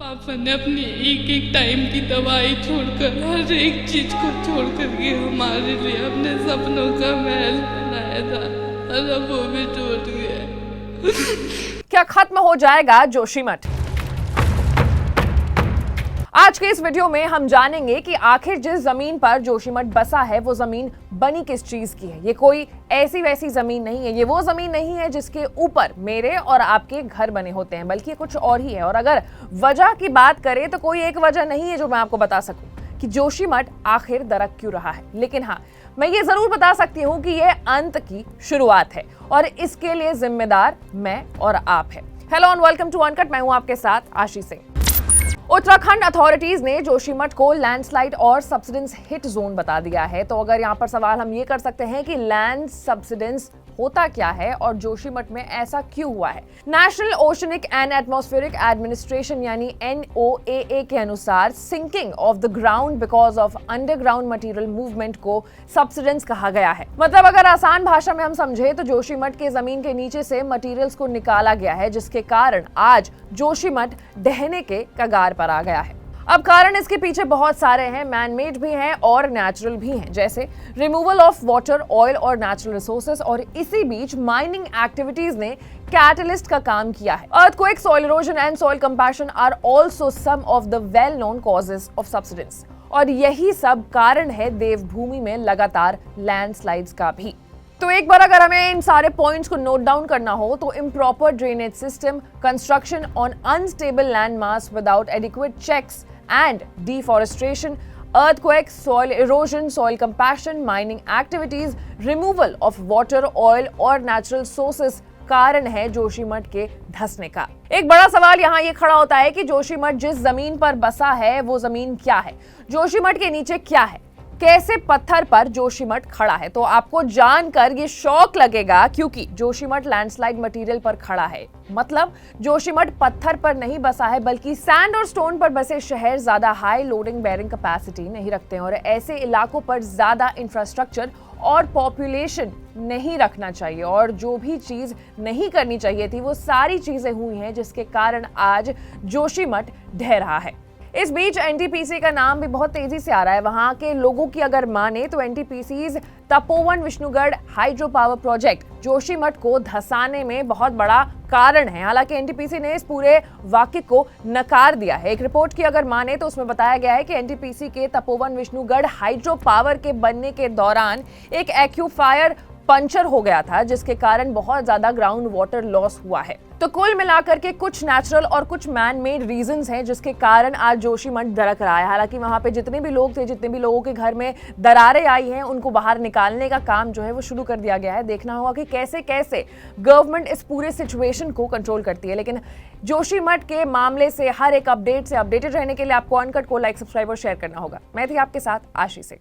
पापा ने अपनी एक एक टाइम की दवाई छोड़कर, हर एक चीज को छोड़ कर के हमारे लिए अपने सपनों का महल बनाया था, और अब वो भी टूट गया। क्या खत्म हो जाएगा जोशीमठ? आज के इस वीडियो में हम जानेंगे कि आखिर जिस जमीन पर जोशीमठ बसा है वो जमीन बनी किस चीज की है। ये कोई ऐसी वैसी जमीन नहीं है, ये वो जमीन नहीं है जिसके ऊपर मेरे और आपके घर बने होते हैं, बल्कि कुछ और ही है। और अगर वजह की बात करें तो कोई एक वजह नहीं है जो मैं आपको बता सकूं कि जोशीमठ आखिर दरक क्यों रहा है। लेकिन हाँ, मैं ये जरूर बता सकती हूँ कि ये अंत की शुरुआत है और इसके लिए जिम्मेदार मैं और आप है। Hello and welcome to Uncut, मैं हूँ आपके साथ आशी सिंह। उत्तराखंड अथॉरिटीज ने जोशीमठ को लैंडस्लाइड और सब्सिडेंस हिट जोन बता दिया है। तो अगर यहाँ पर सवाल हम ये कर सकते हैं कि लैंड सब्सिडेंस होता क्या है और जोशीमठ में ऐसा क्यों हुआ है। National Oceanic and Atmospheric Administration यानी NOAA के अनुसार sinking of the ground because of underground material movement को सब्सिडेंस कहा गया है। मतलब अगर आसान भाषा में हम समझे तो जोशीमठ के जमीन के नीचे से मटेरियल्स को निकाला गया है, जिसके कारण आज जोशीमठ ढहने के कगार पर आ गया है। अब कारण इसके पीछे बहुत सारे हैं, मैन मेड भी हैं और नेचुरल भी हैं, जैसे रिमूवल ऑफ वाटर, ऑयल और नेचुरल रिसोर्सेज। और इसी बीच माइनिंग एक्टिविटीज ने कैटलिस्ट का काम किया है। Earthquake, soil erosion and soil compaction are also some of the well known causes of subsidence. और यही सब कारण है देवभूमि में लगातार लैंडस्लाइड्स का भी। तो एक बार अगर हमें इन सारे पॉइंट्स को नोट डाउन करना हो तो improper drainage system, construction on unstable land mass without adequate checks and deforestation, earthquake, soil erosion, soil compassion, mining activities, removal of water, oil और natural sources कारण है जोशीमठ के धंसने का। एक बड़ा सवाल यहाँ ये खड़ा होता है कि जोशीमठ जिस जमीन पर बसा है वो जमीन क्या है, जोशीमठ के नीचे क्या है, कैसे पत्थर पर जोशीमठ खड़ा है। तो आपको जानकर ये शौक लगेगा क्योंकि जोशीमठ लैंडस्लाइड मटेरियल पर खड़ा है। मतलब जोशीमठ पत्थर पर नहीं बसा है, बल्कि सैंड और स्टोन पर बसे शहर ज्यादा हाई लोडिंग बेयरिंग कैपेसिटी नहीं रखते हैं और ऐसे इलाकों पर ज्यादा इंफ्रास्ट्रक्चर और पॉपुलेशन नहीं रखना चाहिए। और जो भी चीज नहीं करनी चाहिए थी वो सारी चीजें हुई हैं, जिसके कारण आज जोशीमठ ढह रहा है। इस बीच NTPC का नाम भी बहुत तेजी से आ रहा है। वहां के लोगों की अगर माने तो NTPC's Tapovan Vishnugarh hydro power project Joshimath को धंसाने में बहुत बड़ा कारण है। हालांकि NTPC ने इस पूरे वाक्य को नकार दिया है। एक रिपोर्ट की अगर माने तो उसमें बताया गया है कि NTPC के तपोवन विष्णुगढ़ हाइड्रो पावर के बनने के दौरान एक एक्यूफायर पंचर हो गया था, जिसके कारण बहुत ज्यादा ग्राउंड वाटर लॉस हुआ है। तो कुल मिलाकर के कुछ नेचुरल और कुछ मैन मेड रीजंस हैं जिसके कारण आज जोशीमठ दरक रहा है। हालांकि वहां पे जितने भी लोग थे, जितने भी लोगों के घर में दरारें आई हैं, उनको बाहर निकालने का काम जो है वो शुरू कर दिया गया है। देखना होगा कि कैसे कैसे गवर्नमेंट इस पूरे सिचुएशन को कंट्रोल करती है। लेकिन जोशीमठ के मामले से हर एक अपडेट से अपडेटेड रहने के लिए आपको अनकट को लाइक, सब्सक्राइब और शेयर करना होगा। मैं थी आपके साथ आशी से।